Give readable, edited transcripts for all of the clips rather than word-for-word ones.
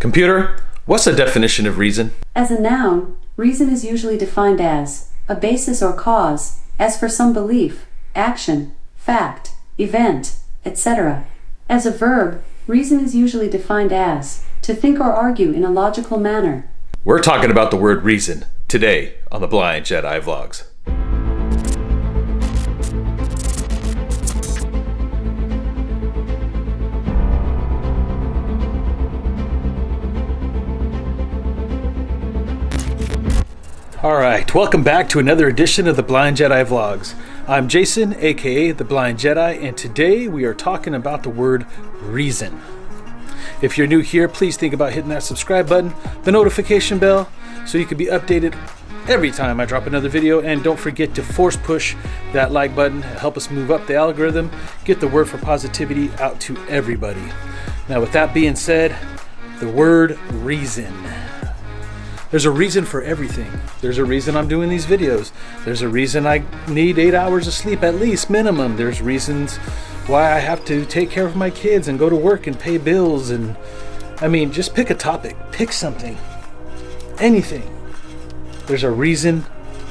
Computer, what's the definition of reason? As a noun, reason is usually defined as a basis or cause, as for some belief, action, fact, event, etc. As a verb, reason is usually defined as to think or argue in a logical manner. We're talking about the word reason today on the Blind Jedi Vlogs. Alright, welcome back to another edition of the Blind Jedi Vlogs. I'm Jason, aka the Blind Jedi, and today we are talking about the word reason. If you're new here, please think about hitting that subscribe button, the notification bell, so you can be updated every time I drop another video, and don't forget to force push that like button, help us move up the algorithm, get the word for positivity out to everybody. Now with that being said, the word reason. There's a reason for everything. There's a reason I'm doing these videos. There's a reason I need 8 hours of sleep at least, minimum. There's reasons why I have to take care of my kids and go to work and pay bills. And I mean, just pick a topic, pick something, anything. There's a reason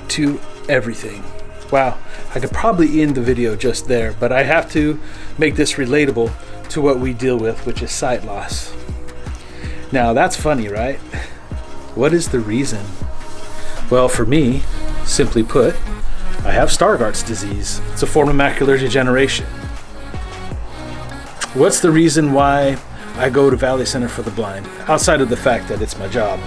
to everything. Wow, I could probably end the video just there, but I have to make this relatable to what we deal with, which is sight loss. Now that's funny, right? What is the reason? Well, for me, simply put, I have Stargardt's disease. It's a form of macular degeneration. What's the reason why I go to Valley Center for the Blind, outside of the fact that it's my job?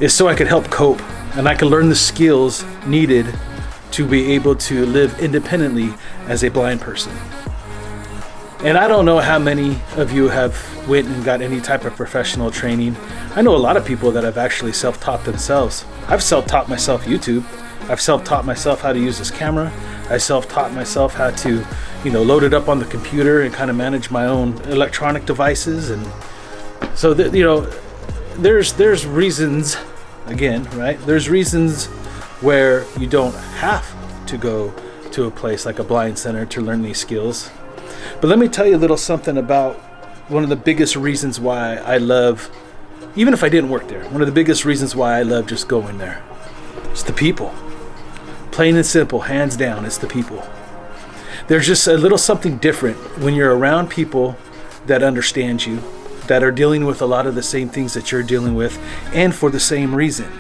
Is so I could help cope and I can learn the skills needed to be able to live independently as a blind person. And I don't know how many of you have went and got any type of professional training. I know a lot of people that have actually self-taught themselves. I've self-taught myself YouTube. I've self-taught myself how to use this camera. I self-taught myself how to, load it up on the computer and kind of manage my own electronic devices. And so, there's reasons, again, right? There's reasons where you don't have to go to a place like a blind center to learn these skills. But let me tell you a little something about one of the biggest reasons why I love, even if I didn't work there, one of the biggest reasons why I love just going there. It's the people. Plain and simple, hands down, it's the people. There's just a little something different when you're around people that understand you, that are dealing with a lot of the same things that you're dealing with, and for the same reason.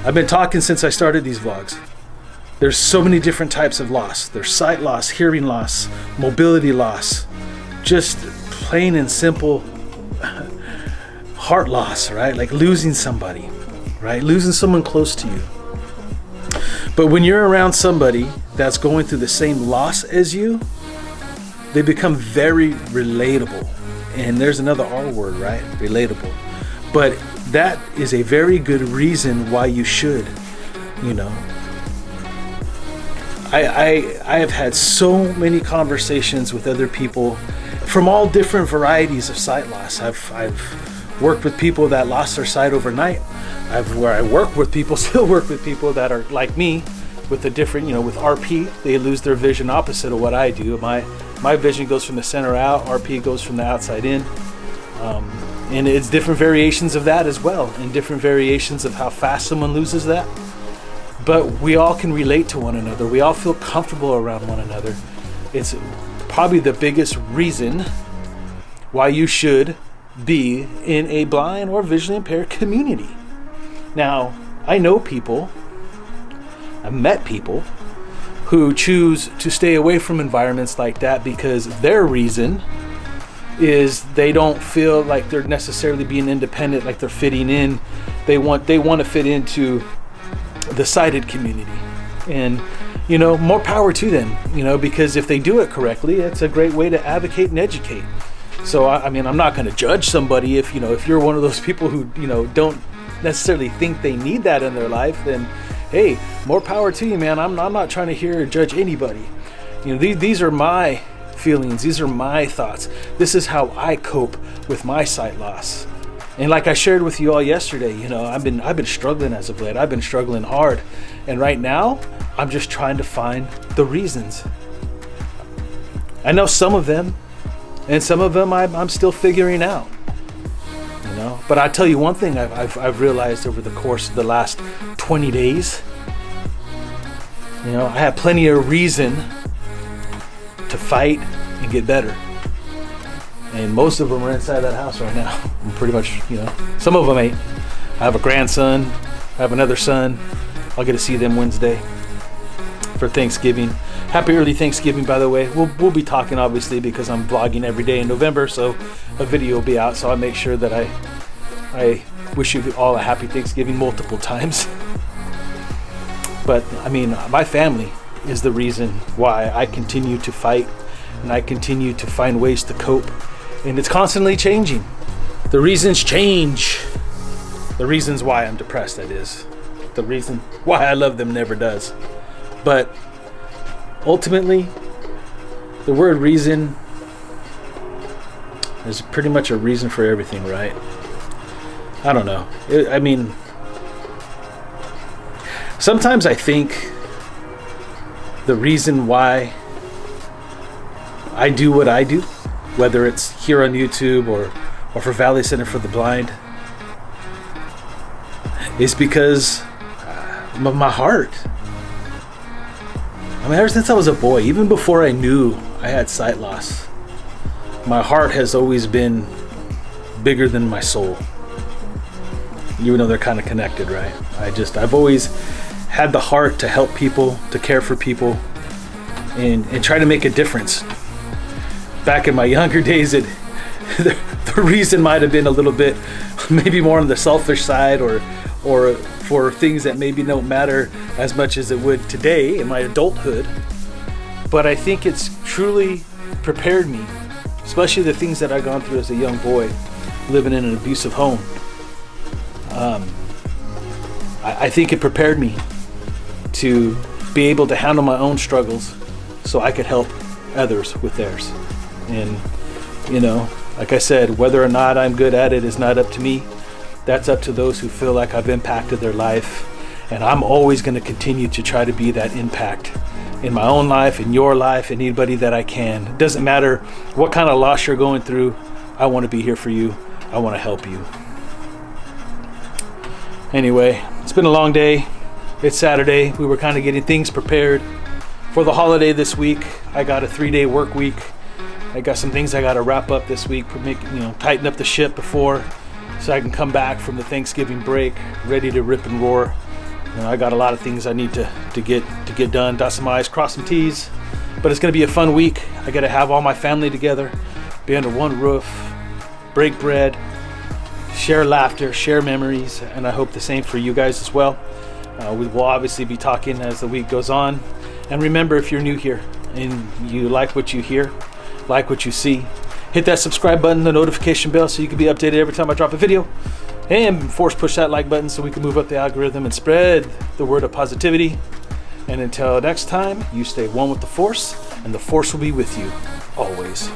I've been talking since I started these vlogs. There's so many different types of loss. There's sight loss, hearing loss, mobility loss, just plain and simple heart loss, right? Like losing somebody, right? Losing someone close to you. But when you're around somebody that's going through the same loss as you, they become very relatable. And there's another R word, right? Relatable. But that is a very good reason why you should, I have had so many conversations with other people from all different varieties of sight loss. I've worked with people that lost their sight overnight. Where I work with people, still work with people that are like me with a different, with RP, they lose their vision opposite of what I do. My vision goes from the center out, RP goes from the outside in. And it's different variations of that as well, and different variations of how fast someone loses that. But we all can relate to one another. We all feel comfortable around one another. It's probably the biggest reason why you should be in a blind or visually impaired community. Now, I know people, I've met people who choose to stay away from environments like that because their reason is they don't feel like they're necessarily being independent, like they're fitting in. They want to fit into the sighted community, and more power to them, because if they do it correctly, it's a great way to advocate and educate. So I'm not going to judge somebody if you're one of those people who don't necessarily think they need that in their life, then hey, more power to you, man. I'm not trying to hear or judge anybody. These are my feelings, these are my thoughts. This is how I cope with my sight loss. And like I shared with you all yesterday, I've been struggling as of late. I've been struggling hard. And right now, I'm just trying to find the reasons. I know some of them, and some of them I'm still figuring out. know. But I tell you one thing I've realized over the course of the last 20 days, you know, I have plenty of reason to fight and get better. And most of them are inside that house right now. I'm pretty much, you know, some of them ain't. I have a grandson, I have another son. I'll get to see them Wednesday for Thanksgiving. Happy early Thanksgiving, by the way. We'll be talking, obviously, because I'm vlogging every day in November, so a video will be out. So I'll make sure that I wish you all a happy Thanksgiving multiple times. But I mean, my family is the reason why I continue to fight and I continue to find ways to cope. And it's constantly changing. The reasons change. The reasons why I'm depressed, that is. The reason why I love them never does. But ultimately, the word reason is pretty much a reason for everything, right? I don't know. I mean, sometimes I think the reason why I do what I do, whether it's here on YouTube or for Valley Center for the Blind, is because of my heart. I mean, ever since I was a boy, even before I knew I had sight loss, my heart has always been bigger than my soul. Even though they're kind of connected, right? I've always had the heart to help people, to care for people, and try to make a difference. Back in my younger days, the reason might have been a little bit, maybe more on the selfish side, or for things that maybe don't matter as much as it would today in my adulthood. But I think it's truly prepared me, especially the things that I've gone through as a young boy, living in an abusive home. I think it prepared me to be able to handle my own struggles so I could help others with theirs. And, you know, like I said, whether or not I'm good at it is not up to me. That's up to those who feel like I've impacted their life. And I'm always going to continue to try to be that impact in my own life, in your life, and anybody that I can. It doesn't matter what kind of loss you're going through. I want to be here for you. I want to help you. Anyway, it's been a long day. It's Saturday. We were kind of getting things prepared for the holiday this week. I got a 3-day work week. I got some things I got to wrap up this week, tighten up the ship before, so I can come back from the Thanksgiving break ready to rip and roar. You know, I got a lot of things I need to get done, dot some I's, cross some T's. But it's going to be a fun week. I got to have all my family together, be under one roof, break bread, share laughter, share memories, and I hope the same for you guys as well. We will obviously be talking as the week goes on. And remember, if you're new here and you like what you hear, like what you see, hit that subscribe button, the notification bell, so you can be updated every time I drop a video. And force push that like button so we can move up the algorithm and spread the word of positivity. And until next time, you stay one with the Force, and the Force will be with you always.